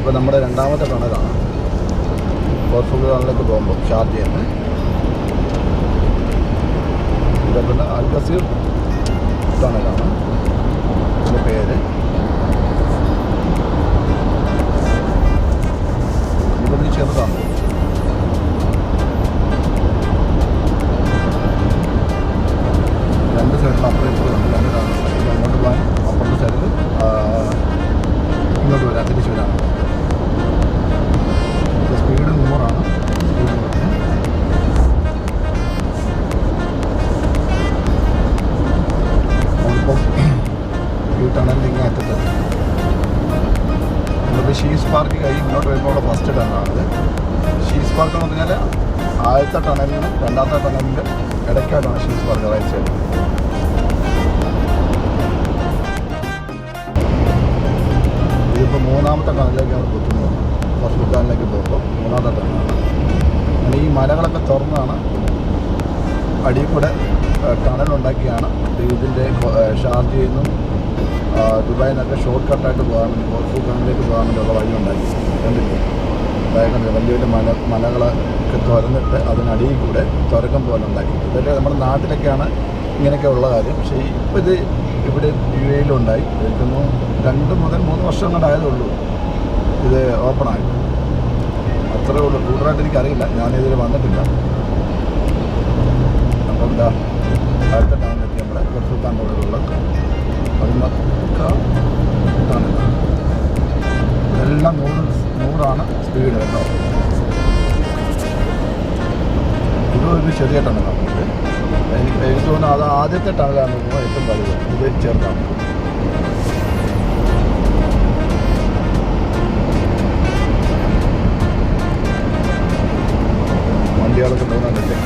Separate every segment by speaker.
Speaker 1: ഇതിപ്പോൾ നമ്മുടെ രണ്ടാമത്തെ ടണലാണ് ഖോർഫുഖാനിലേക്ക് പോകുമ്പോൾ ഷാർജയിൽ നിന്ന്. ഇതേപോലെ അൽ ഗസീർ ടണലാണ് ഇതിൻ്റെ പേര്. ഇതൊരു ചെറുതാണ്. രണ്ട് സൈഡിൽ അപ്പുറം ഇപ്പുറം ഉണ്ട്. രണ്ട് സൈഡിൽ അങ്ങോട്ട് പോകാൻ അപ്പുറത്തെ സൈഡിൽ ഇങ്ങോട്ട് വരാൻ തിരിച്ചു വരാൻ. സ്പീഡ് 100 സ്പീഡ് നമ്മളിപ്പം ഈ ടണലിൽ ഇങ്ങനെ എത്തുന്നത്. നമ്മളിപ്പോൾ ഷീസ് പാർക്ക് കഴിഞ്ഞ് ഇങ്ങോട്ട് വരുമ്പോൾ ഫസ്റ്റ് ടണലാണിത്. ഷീസ് പാർക്ക് എന്ന് പറഞ്ഞാൽ ആദ്യത്തെ ടണലിനും രണ്ടാമത്തെ ടണലിൻ്റെ ഇടയ്ക്കായിട്ടാണ് ഷീസ് പാർക്ക് റൈറ്റ് സൈഡ്. ഇതിപ്പോൾ മൂന്നാമത്തെ ടണലിലേക്കാണ് പോകുന്നത്. ഖോർഫുഖാനിലേക്ക് പോകുമ്പോൾ മൂന്നാമത്തെ ടണലാണ്. അങ്ങനെ ഈ മലകളൊക്കെ തുറന്നാണ് അടിയിൽ കൂടെ ടണലുണ്ടാക്കിയാണ് ഇതിൻ്റെ ഷാർജയിൽ നിന്നും ദുബായിൽ നിന്നൊക്കെ ഷോർട്ട് കട്ടായിട്ട് പോകാൻ വേണ്ടി ഖോർഫുഖാനിലേക്ക് പോകാൻ വേണ്ടിയുള്ള വഴി ഉണ്ടാക്കി. കണ്ടില്ലേ? അതായത് വലിയ വലിയ മലകളൊക്കെ തുറന്നിട്ട് അതിനടിയിൽ കൂടെ തുരക്കം പോലെ ഉണ്ടാക്കി. ഇതൊക്കെ നമ്മുടെ നാട്ടിലൊക്കെയാണ് ഇങ്ങനെയൊക്കെ ഉള്ള കാര്യം. പക്ഷേ ഇപ്പോൾ ഇത് ഇവിടെ UAE-യിലുണ്ടായി. എനിക്കൊന്നു 2 മുതൽ 3 വർഷം കൊണ്ടായതേ ഉള്ളൂ ഇത് ഓപ്പണായി. അത്രേ ഉള്ളൂ. കൂടുതലായിട്ട് എനിക്കറിയില്ല, ഞാനിതിൽ വന്നിട്ടില്ല. അപ്പം എന്താ അടുത്ത ടൗണിലെത്തി നമ്മുടെ ഖോർഫുഖാൻ റോഡിലുള്ള ടൗണിൽ എല്ലാം 100 സ്പീഡ് കേട്ടോ. ഇതൊരു ചെറിയ ടണലാണ്. എനിക്ക് തോന്നുന്നു അത് ആദ്യത്തെ ടണലാണ് ഏറ്റവും വലുത്. ഇത് ചെറുതാണ്. വണ്ടികളൊക്കെ തോന്നുന്നുണ്ടല്ലേ?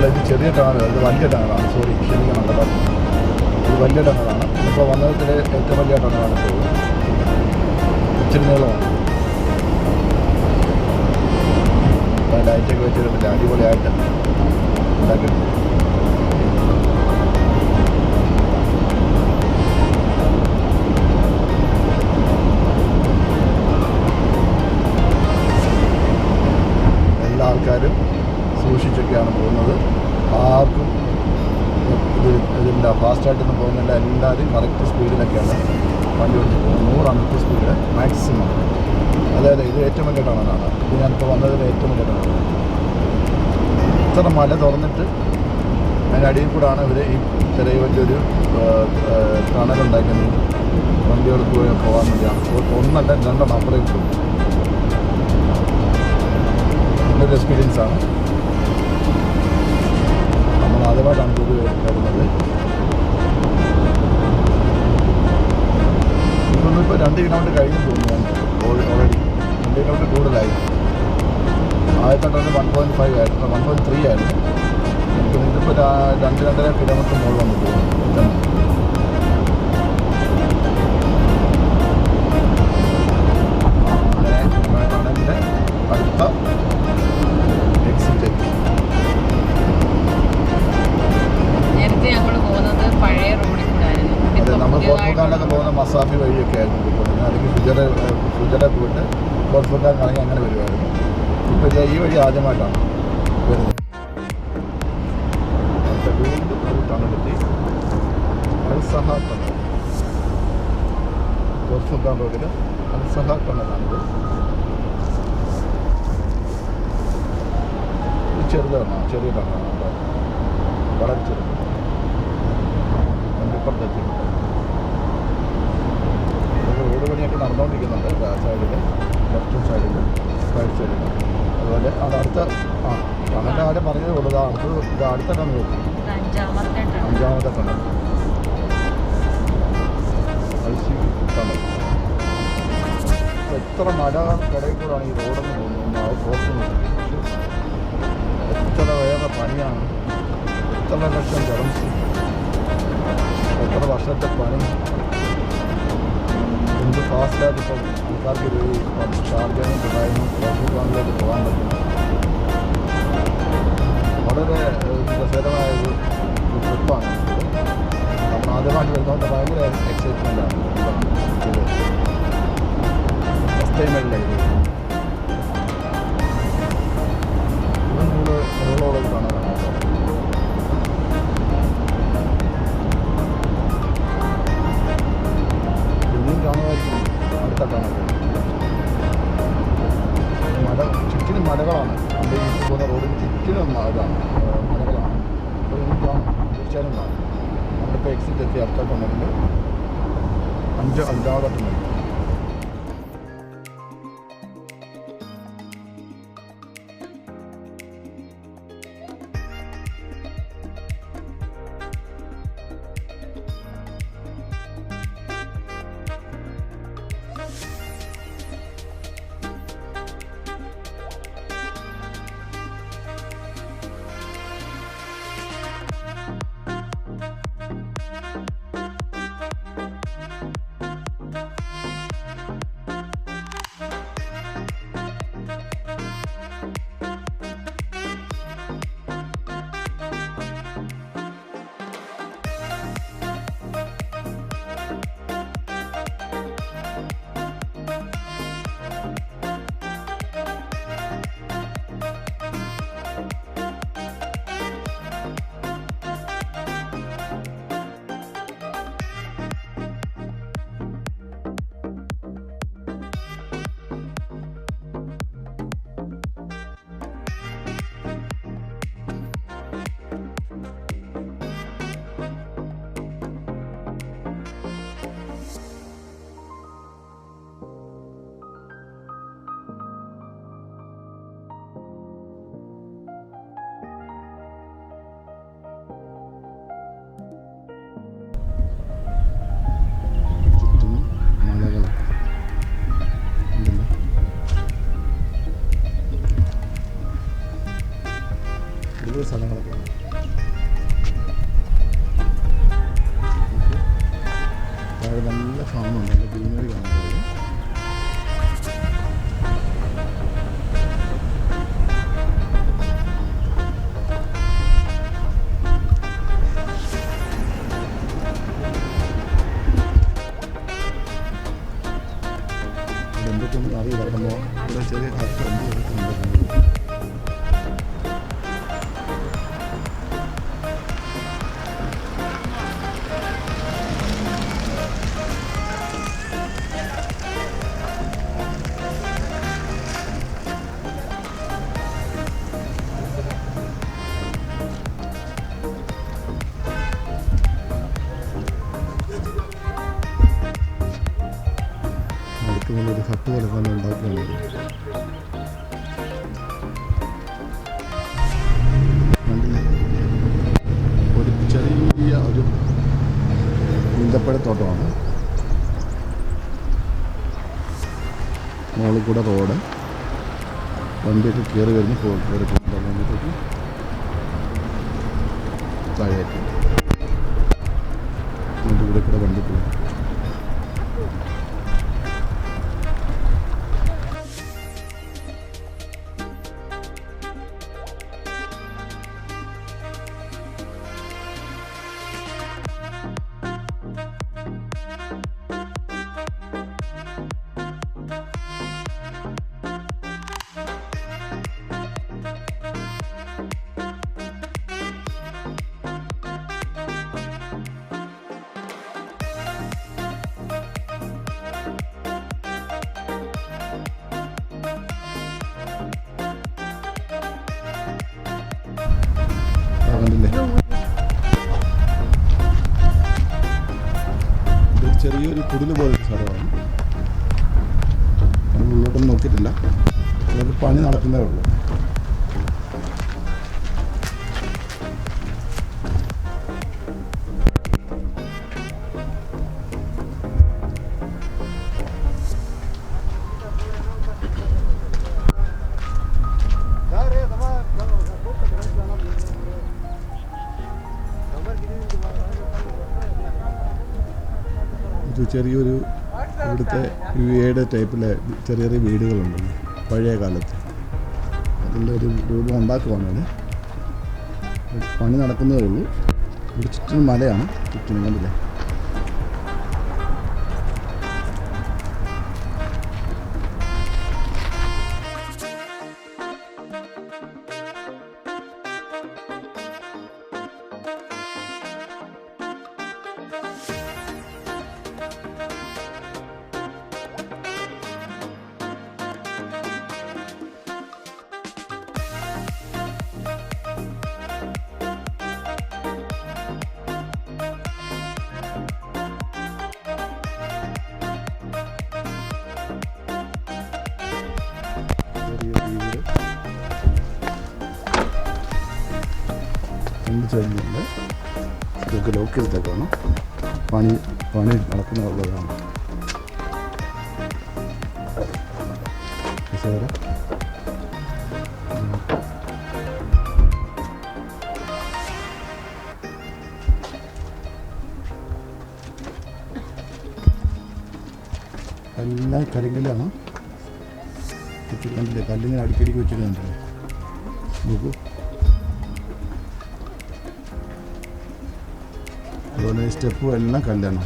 Speaker 1: ഇത് ചെറിയ ടണലാണ്, ഇത് വലിയ ടണലാണ്. സോറി, ക്ഷമിക്കണം കേട്ടോ. ഇത് വലിയ ടണലാണ്. ഇപ്പോൾ വന്നതിൽ ഏറ്റവും വലിയ ടണലാണ്. ഇപ്പോൾ ഇച്ചിരി നീളമാണ്. ലൈറ്റൊക്കെ വെച്ചിട്ടുണ്ട്, അടിപൊളിയായിട്ട് ഉണ്ടാക്കിയിട്ടുണ്ട്. എല്ലാ ആൾക്കാരും സൂക്ഷിച്ചൊക്കെയാണ് പോകുന്നത്. ആർക്കും ഇതില്ല, ഫാസ്റ്റായിട്ടൊന്നും പോകുന്നില്ല. എല്ലാവരും കറക്റ്റ് സ്പീഡിലൊക്കെയാണ് വണ്ടി ഓടിച്ച് പോകുന്നത്. 100 സ്പീഡ് മാക്സിമം. അതായത് ഇത് ഏറ്റവും വലിയ ടണലാണ്. ഇത് ഞാനിപ്പോൾ വന്നതിൽ ഏറ്റവും വലിയ ടണലാണ്. ഇത്ര മല തുറന്നിട്ട് അതിനടിയിൽ കൂടാണ് ഇവർ ഈ ചെറിയ വലിയൊരു ടണലുണ്ടാക്കുന്നത്. വണ്ടികൾക്ക് പോകാൻ വേണ്ടിയാണ്. ഒന്നല്ല 2 അപ്പുറം കിട്ടും. നല്ലൊരു എക്സ്പീരിയൻസാണ്. നമ്മൾ ആദ്യമായിട്ടാണ് ഇത് വരുന്നത്. ഇതൊന്നും ഇപ്പോൾ 2 കിലോമീറ്റർ കഴിഞ്ഞു തോന്നുന്നു. ഞാൻ ഓൾറെഡി 2 കിലോമീറ്റർ കൂടുതലായി. ആദ്യത്തെ ടണൽ 1.5 ആയിരുന്നു, 1.3 ആയിരുന്നു. എനിക്ക് ഇതിപ്പോൾ 2-2.5 കിലോമീറ്റർ മുകളിൽ വന്ന് പോകും. അങ്ങനെ ടണലിൻ്റെ അടുത്ത എക്സിറ്റ്. അതെ, നമ്മൾ ഖോർഫുഖാനിലൊക്കെ പോകുന്ന മസാഫി വഴിയൊക്കെ ആയിരുന്നു പോയിക്കൊണ്ടിരുന്നത്. അല്ലെങ്കിൽ ഫുജറ പോയിട്ട് ഖോർഫുഖാൻ കറങ്ങി അങ്ങനെ വരുമായിരുന്നു. ഇപ്പോൾ ഈ വഴി ആദ്യമായിട്ടാണ് വരുന്നത്. വീണ്ടും ഒരു ടണലെത്തി. അൽസഹ ടണൽ, ഖോർഫുഖാൻ റോഡിൽ അൽസഹ ടണലാണിത്. ഇത് ചെറുതാണ്, ചെറിയ ടണലാണ് കേട്ടോ, വളരെ ചെറുത്. ഇപ്പുറത്തെത്തി റോഡ് പണിയൊക്കെ നടന്നുകൊണ്ടിരിക്കുന്നുണ്ട്. സൈഡിൽ ലെഫ്റ്റ് സൈഡിൽ റൈറ്റ് സൈഡിൽ. അതുപോലെ അത് അടുത്ത ടണലിൻ്റെ കാര്യം പറഞ്ഞതേ ഉള്ളൂ. ഇത് അടുത്ത ടണൽ, 5ാമത്തെ ടണൽ, ടണൽ. എത്ര മലകടയിൽ കൂടാണ് ഈ റോഡെന്ന് തോന്നുന്നു. അത് പോസ്റ്റ് എത്ര വേറെ പണിയാണ്. എത്ര ലക്ഷം ജലംസ്, എത്ര വർഷത്തെ പണി. എന്ത് ഫാസ്റ്റായിട്ട് ഇപ്പം ആൾക്കാർക്ക് ഷാർജയിൽ നിന്നും ദുബായിൽ നിന്നും ഖോർഫുഖാനിലേക്ക് പോകാൻ പറ്റും. വളരെ രസകരമായൊരു ട്രിപ്പാണ്. നമ്മൾ ആദ്യമായിട്ട് വരുന്നതുകൊണ്ട് ഭയങ്കര എക്സൈറ്റ്മെൻ്റാണ്. ഫസ്റ്റ് ടൈമല്ലേ ഇത്. ഇതും കൂടുതൽ മുകളോളം കാണാനാണ്. ഇനിയും കാണുമായിരിക്കും അടുത്ത കാണാൻ. ചുറ്റിനും മലകളാണ്. നമ്മുടെ ഈ പോകുന്ന റോഡിന് ചുറ്റിനും ഇതാണ്, മലകളാണ്. അപ്പോൾ ഇനി കാണും, തീർച്ചയായും കാണും. നമ്മളിപ്പോൾ എക്സിറ്റ് എത്തി അടുത്ത ടണലിൽ അഞ്ചാമത്തെ ടണൽ. സ്ഥലങ്ങളൊക്കെ താഴെ നല്ല ഫാമുണ്ട്, നല്ല ഗ്രീനറി കാണാൻ കഴിയും. എന്തൊക്കെയൊന്നും അറിയില്ല. ഇവിടെ ചെറിയ കാറ്റ് ഒരു ഹട്ട് പോലെ തന്നെ ഉണ്ടാക്കുന്നുണ്ട്. ഒരു ചെറിയ ഒരു ഈന്തപ്പഴത്തോട്ടമാണ്. മുകളിൽ കൂടെ റോഡ്, വണ്ടിയൊക്കെ കയറി വരുന്നു. കയറി പോകുമ്പോഴത്തേക്ക് താഴേക്ക് അതിൻ്റെ കൂടെ കൂടെ വണ്ടി പോകും. ചെറിയൊരു കുടില് പോലൊരു സ്ഥലമാണ്. ഉള്ളോട്ടൊന്നും നോക്കിയിട്ടില്ല. അതൊക്കെ പണി നടക്കുന്നതേ ഉള്ളൂ. ചെറിയൊരു ഇവിടുത്തെ UAEയുടെ ടൈപ്പിലെ ചെറിയ ചെറിയ വീടുകളുണ്ടല്ലോ പഴയ കാലത്ത്, അതിൻ്റെ ഒരു രൂപം ഉണ്ടാക്കുവാണ്. അത് പണി നടക്കുന്നതേ ഉള്ളൂ. ഇവിടെ ചുറ്റും മലയാണ്, ചുറ്റും കണ്ടില്ലേ. ചെറിയുണ്ട്, ഇതൊക്കെ ലോക്ക് ചെയ്തിട്ടേക്കാണ്. പണി നടക്കുന്നുള്ളതാണ്. എല്ലാം കരിങ്കല്ലാണ്. കണ്ടില്ലേ, കല്ലിങ്ങനെ അടിക്കടിക്ക് വെച്ചിട്ടുണ്ടല്ലേ. നോക്കൂ, അതുപോലെ സ്റ്റെപ്പും എല്ലാം കല്ലാണ്.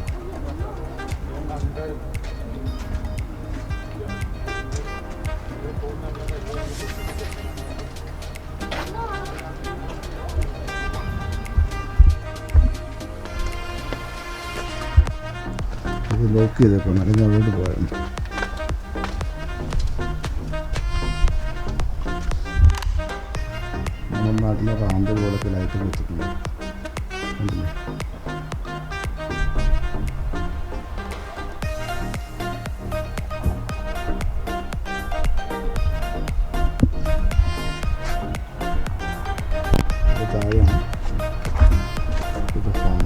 Speaker 1: ഇത് ലോക്ക് ചെയ്തേക്കണം, അല്ലെങ്കിൽ അങ്ങോട്ട് പോയാൽ നമ്മുടെ നാട്ടിലെ റാന്തൽ പോലൊക്കെ ലൈറ്റ് വെച്ചിട്ടുണ്ട്. കണ്ടില്ലേ, താഴെയാണ് ഇത് ഫാം.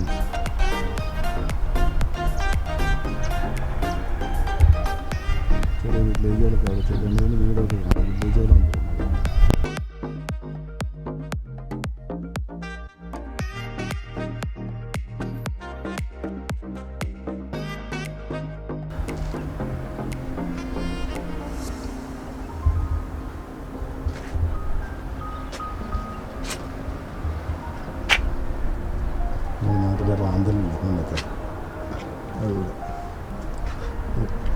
Speaker 1: ചെറിയ വില്ലേജുകളൊക്കെ അവിടെ, ചെറിയ വീടൊക്കെ കാണാം, വില്ലേജുകളാണ്. നാട്ടിലെ റാന്തലുണ്ട് ഇന്നത്തെ. അതുപോലെ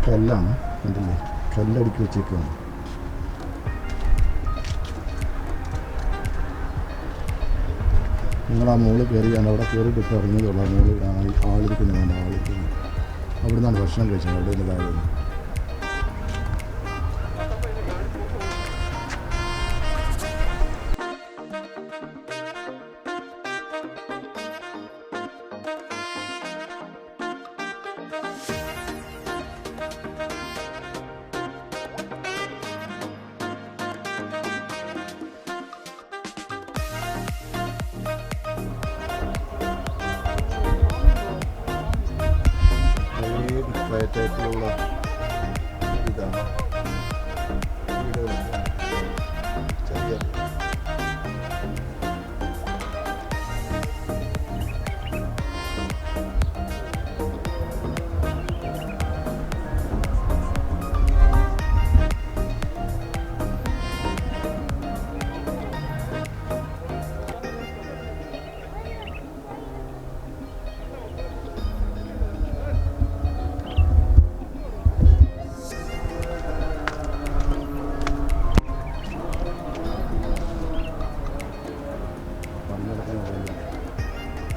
Speaker 1: കല്ലാണ്, കണ്ടില്ലേ, കല്ലടുക്കി വെച്ചേക്കാണ്. നിങ്ങൾ ആ മുകളിൽ കയറിയാണ്, അവിടെ കയറിയിട്ട് ഇപ്പോൾ ഇറങ്ങിയതുള്ള മുകളിൽ ആളിരിക്കുന്നുണ്ട്. അവിടെ നിന്നാണ് ഭക്ഷണം കഴിച്ചത്, അവിടെ നിന്ന് താഴെ. ഫ്ലാറ്റായിട്ടുള്ള ഇതാണ് വീടുകളൊക്കെ ചെറിയ.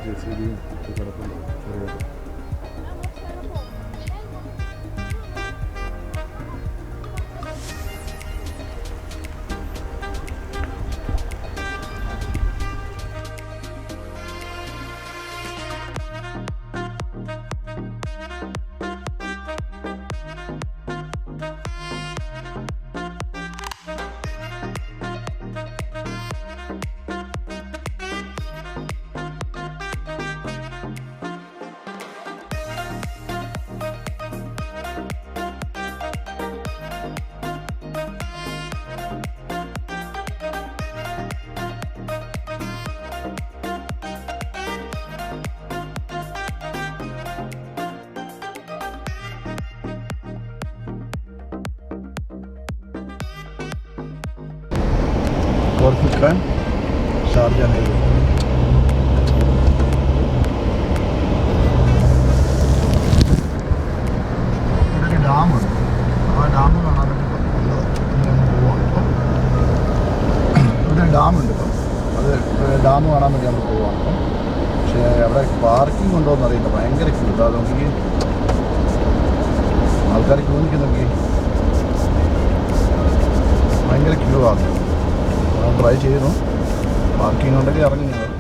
Speaker 1: ജെസിബിയും കിടപ്പുണ്ട് ചെറിയത്. Khorffukhan Sharjah Highway. ഭയങ്കര ക്യൂ. ഇതാ നോക്കി, ആൾക്കാർ ക്യൂ നിൽക്കി, ഭയങ്കര ക്യൂ ആണ്. ട്രൈ ചെയ്യുന്നു. പാർക്കിംഗ് ഉണ്ടെങ്കിൽ ഇറങ്ങി ഞങ്ങൾ.